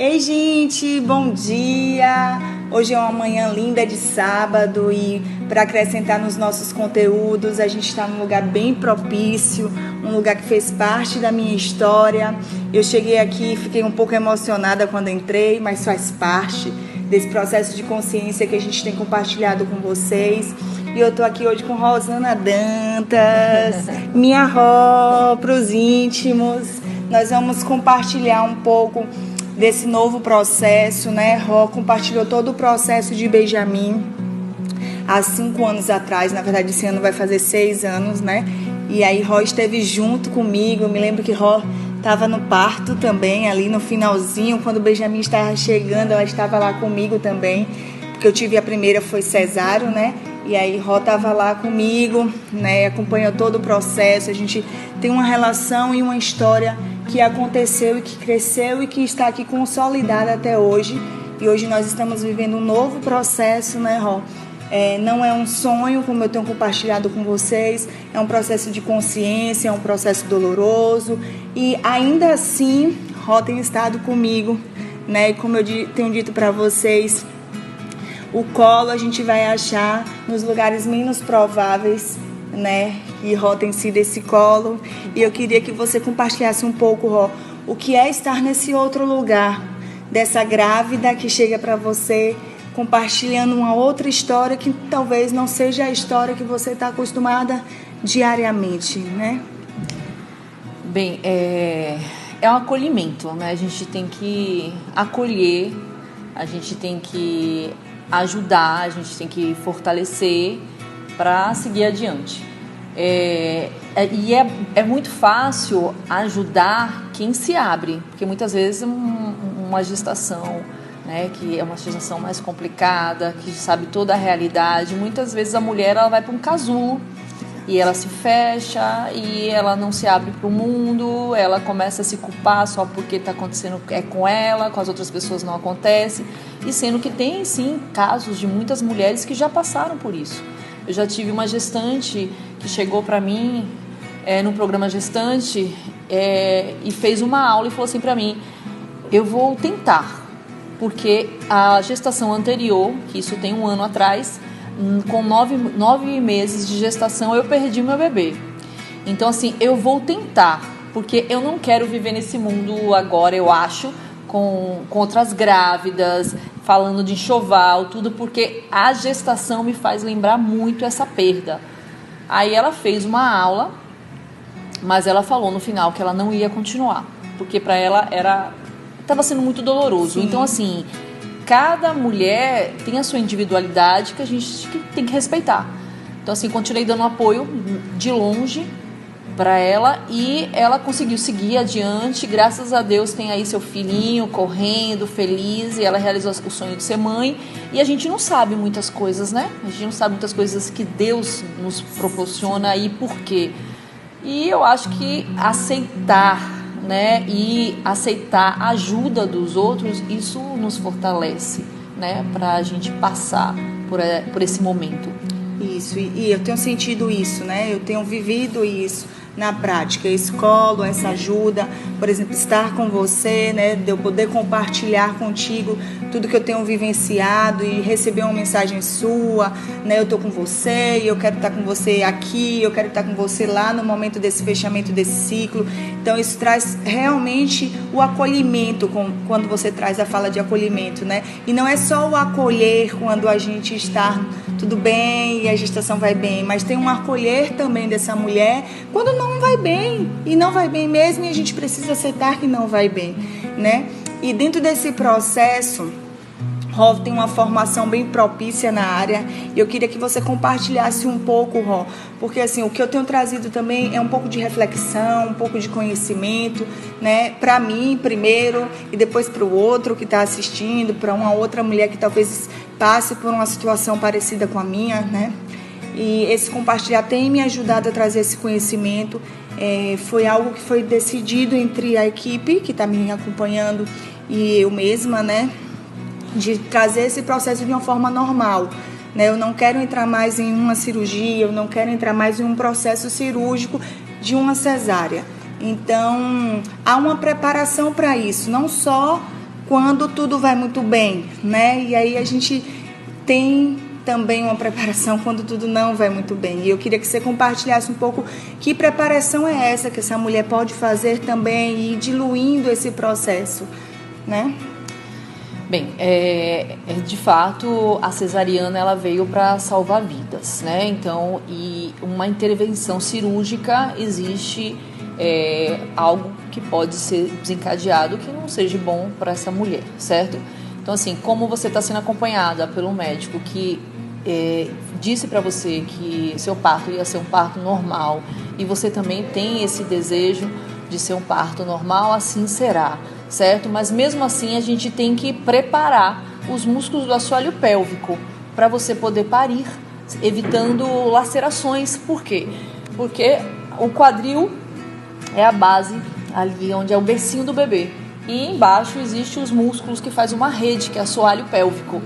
Ei, gente, bom dia! Hoje é uma manhã linda de sábado e para acrescentar nos nossos conteúdos, a gente está num lugar bem propício, um lugar que fez parte da minha história. Eu cheguei aqui e fiquei um pouco emocionada quando entrei, mas faz parte desse processo de consciência que a gente tem compartilhado com vocês. E eu tô aqui hoje com Rosana Dantas, minha Ró, pros íntimos. Nós vamos compartilhar um pouco desse novo processo, né? Ró compartilhou todo o processo de Benjamin há 5 anos atrás. Na verdade, esse ano vai fazer 6 anos, né? E aí Ró esteve junto comigo. Eu me lembro que Ró estava no parto também, ali no finalzinho, quando o Benjamin estava chegando, ela estava lá comigo também, porque eu tive a primeira, foi cesáreo, né? E aí Ró estava lá comigo, né? Acompanhou todo o processo. A gente tem uma relação e uma história que aconteceu e que cresceu e que está aqui consolidada até hoje. E hoje nós estamos vivendo um novo processo, né, Ró? Não é um sonho, como eu tenho compartilhado com vocês, é um processo de consciência, é um processo doloroso. E ainda assim, Ró tem estado comigo, né? E como eu tenho dito para vocês, o colo a gente vai achar nos lugares menos prováveis, né? E Ró tem sido esse colo. E eu queria que você compartilhasse um pouco, Ró, o que é estar nesse outro lugar, dessa grávida que chega para você, compartilhando uma outra história que talvez não seja a história que você está acostumada diariamente, né? Bem, é um acolhimento, né? A gente tem que acolher, a gente tem que ajudar, a gente tem que fortalecer para seguir adiante. E é muito fácil ajudar quem se abre, porque muitas vezes uma gestação, né, que é uma gestação mais complicada, que sabe toda a realidade, muitas vezes a mulher ela vai para um casulo e ela se fecha e ela não se abre para o mundo, ela começa a se culpar só porque está acontecendo com ela, com as outras pessoas não acontece, e sendo que tem sim casos de muitas mulheres que já passaram por isso. Eu já tive uma gestante que chegou para mim no programa Gestante e fez uma aula e falou assim para mim: eu vou tentar, porque a gestação anterior, que isso tem 1 ano atrás, com 9 meses de gestação, eu perdi meu bebê. Então, assim, eu vou tentar, porque eu não quero viver nesse mundo agora, eu acho, com outras grávidas, falando de enxoval, tudo, porque a gestação me faz lembrar muito essa perda. Aí ela fez uma aula, mas ela falou no final que ela não ia continuar, porque para ela estava sendo muito doloroso. Sim. Então, assim, cada mulher tem a sua individualidade que a gente tem que respeitar. Então, assim, continuei dando apoio de longe para ela e ela conseguiu seguir adiante. Graças a Deus tem aí seu filhinho correndo, feliz, e ela realizou o sonho de ser mãe. E a gente não sabe muitas coisas, né? A gente não sabe muitas coisas que Deus nos proporciona e por quê. E eu acho que aceitar, né, e aceitar a ajuda dos outros, isso nos fortalece, né, para a gente passar por esse momento. Isso, e eu tenho sentido isso, né? Eu tenho vivido isso na prática, esse colo, essa ajuda, por exemplo, estar com você, né? De eu poder compartilhar contigo tudo que eu tenho vivenciado e receber uma mensagem sua, né? Eu tô com você e eu quero estar com você aqui, eu quero estar com você lá no momento desse fechamento desse ciclo. Então isso traz realmente o acolhimento, quando você traz a fala de acolhimento, né? E não é só o acolher quando a gente está tudo bem e a gestação vai bem, mas tem um acolher também dessa mulher quando não vai bem, e não vai bem mesmo, e a gente precisa aceitar que não vai bem, né? E dentro desse processo, Ró tem uma formação bem propícia na área, e eu queria que você compartilhasse um pouco, Ró, porque assim, o que eu tenho trazido também é um pouco de reflexão, um pouco de conhecimento, né? Para mim primeiro, e depois para o outro que está assistindo, para uma outra mulher que talvez passe por uma situação parecida com a minha, né? E esse compartilhar tem me ajudado a trazer esse conhecimento. Foi algo que foi decidido entre a equipe que está me acompanhando e eu mesma, né? De trazer esse processo de uma forma normal, né? Eu não quero entrar mais em uma cirurgia, eu não quero entrar mais em um processo cirúrgico de uma cesárea. Então, há uma preparação para isso, não só quando tudo vai muito bem, né? E aí a gente tem também uma preparação quando tudo não vai muito bem. E eu queria que você compartilhasse um pouco que preparação é essa que essa mulher pode fazer também e ir diluindo esse processo, né? Bem, de fato, a cesariana ela veio para salvar vidas, né? Então, e uma intervenção cirúrgica existe algo que pode ser desencadeado que não seja bom para essa mulher, certo? Então, assim, como você está sendo acompanhada pelo médico que disse para você que seu parto ia ser um parto normal e você também tem esse desejo de ser um parto normal, assim será, certo? Mas mesmo assim a gente tem que preparar os músculos do assoalho pélvico para você poder parir, evitando lacerações. Por quê? Porque o quadril é a base ali onde é o bercinho do bebê e embaixo existem os músculos que faz uma rede, que é o assoalho pélvico.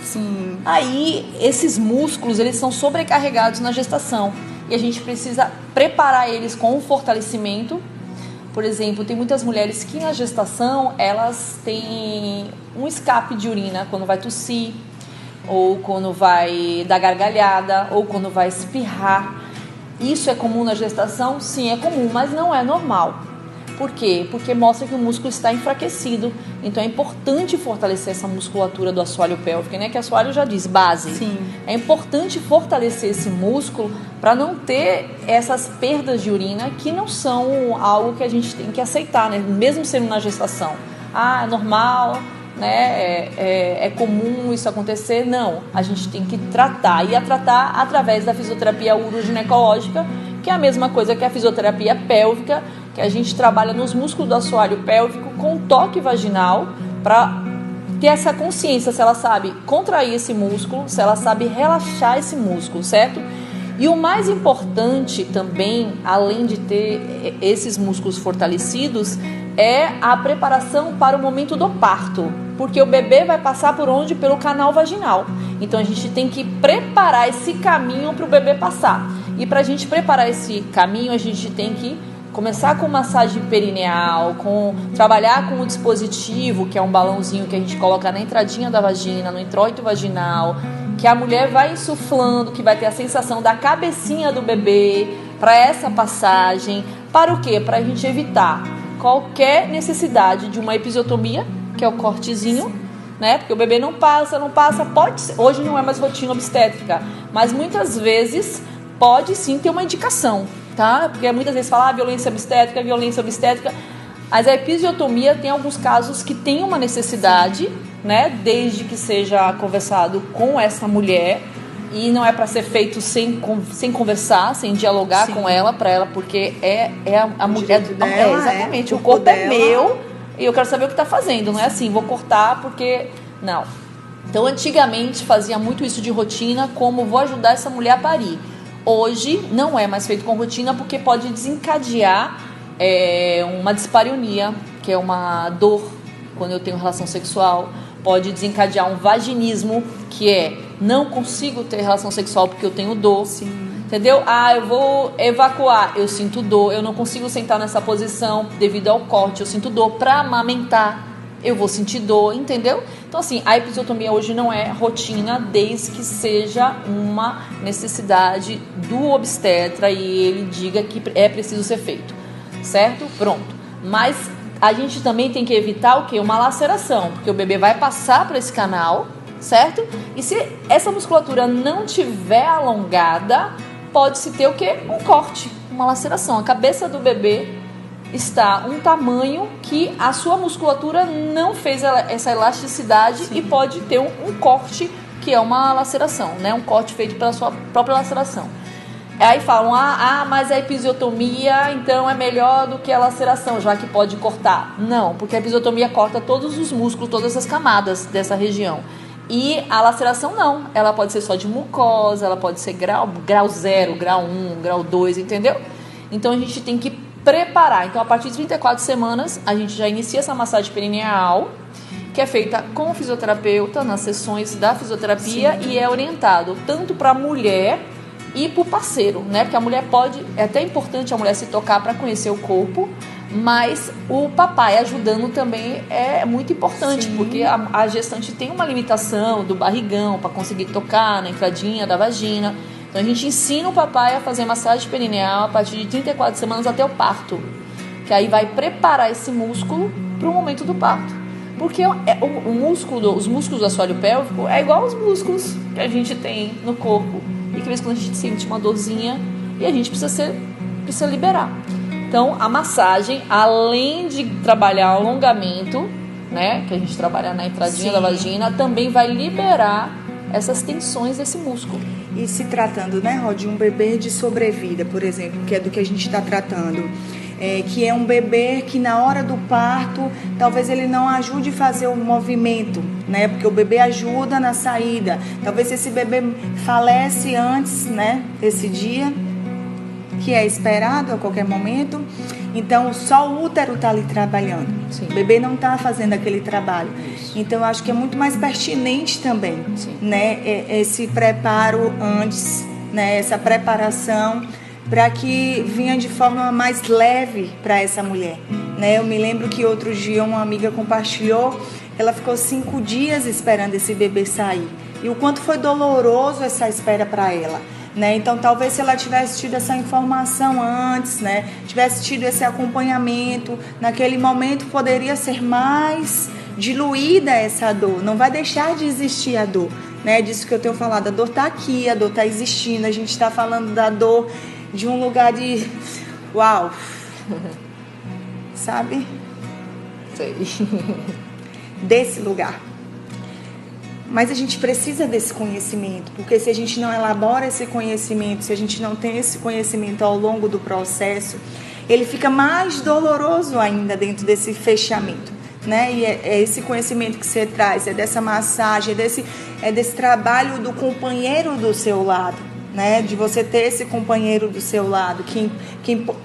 Sim. Aí esses músculos eles são sobrecarregados na gestação e a gente precisa preparar eles com um fortalecimento. Por exemplo, tem muitas mulheres que na gestação elas têm um escape de urina quando vai tossir, ou quando vai dar gargalhada, ou quando vai espirrar. Isso é comum na gestação? Sim, é comum, mas não é normal. Por quê? Porque mostra que o músculo está enfraquecido. Então é importante fortalecer essa musculatura do assoalho pélvico, né? Que o assoalho já diz base. Sim. É importante fortalecer esse músculo para não ter essas perdas de urina que não são algo que a gente tem que aceitar, né? Mesmo sendo na gestação. É normal, né? É comum isso acontecer. Não, a gente tem que tratar. E tratar através da fisioterapia uroginecológica, que é a mesma coisa que a fisioterapia pélvica, que a gente trabalha nos músculos do assoalho pélvico com toque vaginal para ter essa consciência se ela sabe contrair esse músculo, se ela sabe relaxar esse músculo, certo? E o mais importante também, além de ter esses músculos fortalecidos, é a preparação para o momento do parto, porque o bebê vai passar por onde? Pelo canal vaginal. Então a gente tem que preparar esse caminho para o bebê passar. E para a gente preparar esse caminho, a gente tem que começar com massagem perineal, trabalhar com o dispositivo, que é um balãozinho que a gente coloca na entradinha da vagina, no introito vaginal, que a mulher vai insuflando, que vai ter a sensação da cabecinha do bebê para essa passagem. Para o quê? Para a gente evitar qualquer necessidade de uma episiotomia, que é o cortezinho, né? Porque o bebê não passa, pode ser, hoje não é mais rotina obstétrica, mas muitas vezes pode sim ter uma indicação, tá? Porque muitas vezes fala violência obstétrica, mas a episiotomia tem alguns casos que tem uma necessidade, né? Desde que seja conversado com essa mulher, e não é para ser feito sem conversar, sem dialogar com ela, para ela, porque a mulher dela, exatamente, o corpo dela é meu e eu quero saber o que está fazendo, não é assim, vou cortar porque não. Então antigamente fazia muito isso de rotina, como vou ajudar essa mulher a parir. Hoje não é mais feito com rotina porque pode desencadear uma dispareunia, que é uma dor quando eu tenho relação sexual. Pode desencadear um vaginismo, que é não consigo ter relação sexual porque eu tenho dor. Sim. Entendeu? Eu vou evacuar, eu sinto dor, eu não consigo sentar nessa posição devido ao corte, eu sinto dor. Para amamentar, eu vou sentir dor, entendeu? Então, assim, a episiotomia hoje não é rotina, desde que seja uma necessidade do obstetra e ele diga que é preciso ser feito, certo? Pronto. Mas a gente também tem que evitar o quê? Uma laceração, porque o bebê vai passar por esse canal, certo? E se essa musculatura não tiver alongada, pode-se ter o quê? Um corte, uma laceração. A cabeça do bebê está um tamanho que a sua musculatura não fez essa elasticidade. Sim. E pode ter um corte, que é uma laceração, né? Um corte feito pela sua própria laceração. Aí falam, mas a episiotomia então é melhor do que a laceração, já que pode cortar. Não, porque a episiotomia corta todos os músculos, todas as camadas dessa região. E a laceração não, ela pode ser só de mucosa, ela pode ser grau 0, grau 1, grau 2, entendeu? Então a gente tem que preparar. Então a partir de 34 semanas a gente já inicia essa massagem perineal, que é feita com o fisioterapeuta nas sessões da fisioterapia. Sim. E é orientado tanto para a mulher e para o parceiro, né? Porque a mulher é até importante a mulher se tocar para conhecer o corpo, Mas o papai ajudando também é muito importante, Sim. porque a gestante tem uma limitação do barrigão para conseguir tocar na entradinha da vagina. Então a gente ensina o papai a fazer massagem perineal a partir de 34 semanas até o parto, que aí vai preparar esse músculo para o momento do parto. Porque os músculos do assoalho pélvico é igual aos músculos que a gente tem no corpo. E que de vez em quando a gente sente uma dorzinha e a gente precisa liberar. Então, a massagem, além de trabalhar alongamento, né, que a gente trabalha na entradinha da vagina, também vai liberar essas tensões desse músculo. E se tratando, né, Rod, de um bebê de sobrevida, por exemplo, que é do que a gente está tratando, que é um bebê que na hora do parto, talvez ele não ajude a fazer o movimento, né, porque o bebê ajuda na saída. Talvez esse bebê falece antes, né, desse dia, que é esperado a qualquer momento. Então, só o útero está ali trabalhando. Sim. O bebê não está fazendo aquele trabalho. Isso. Então, eu acho que é muito mais pertinente também, né, esse preparo antes, né, essa preparação para que vinha de forma mais leve para essa mulher. Né? Eu me lembro que outro dia uma amiga compartilhou, ela ficou 5 dias esperando esse bebê sair. E o quanto foi doloroso essa espera para ela. Né? Então, talvez se ela tivesse tido essa informação antes, né? Tivesse tido esse acompanhamento, naquele momento poderia ser mais diluída essa dor. Não vai deixar de existir a dor. Né? Disso que eu tenho falado, a dor está aqui, a dor está existindo. A gente está falando da dor de um lugar de... Uau! Sabe? Sei. Desse lugar. Mas a gente precisa desse conhecimento, porque se a gente não elabora esse conhecimento, se a gente não tem esse conhecimento ao longo do processo, ele fica mais doloroso ainda dentro desse fechamento, né? E é esse conhecimento que você traz, é dessa massagem, é desse trabalho do companheiro do seu lado, né? De você ter esse companheiro do seu lado, quem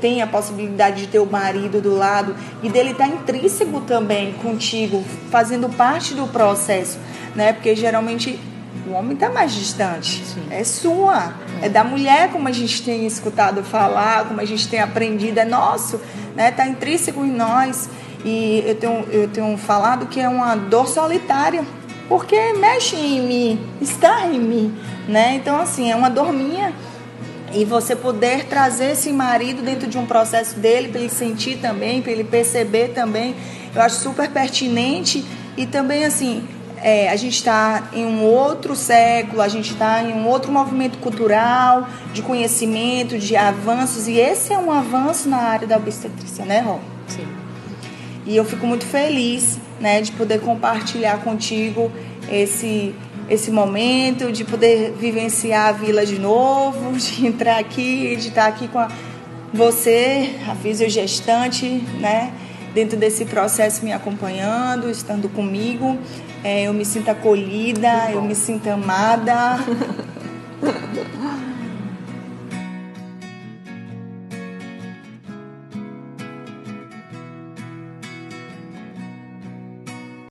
tem a possibilidade de ter o marido do lado e dele estar intrínseco também contigo, fazendo parte do processo. Né? Porque geralmente o homem está mais distante. Sim. É sua, é da mulher, como a gente tem escutado falar, como a gente tem aprendido, é nosso, né? Está intrínseco em nós. E eu tenho falado que é uma dor solitária, porque mexe em mim, está em mim, né? Então, assim, é uma dor minha. E você poder trazer esse marido dentro de um processo dele, para ele sentir também, para ele perceber também, eu acho super pertinente. E também, assim... a gente está em um outro século, a gente está em um outro movimento cultural, de conhecimento, de avanços, e esse é um avanço na área da obstetrícia, né, Rô? Sim. E eu fico muito feliz, né, de poder compartilhar contigo esse momento, de poder vivenciar a vila de novo, de entrar aqui, de estar aqui com você, a fisiogestante, né, dentro desse processo me acompanhando, estando comigo. Eu me sinto acolhida, eu me sinto amada,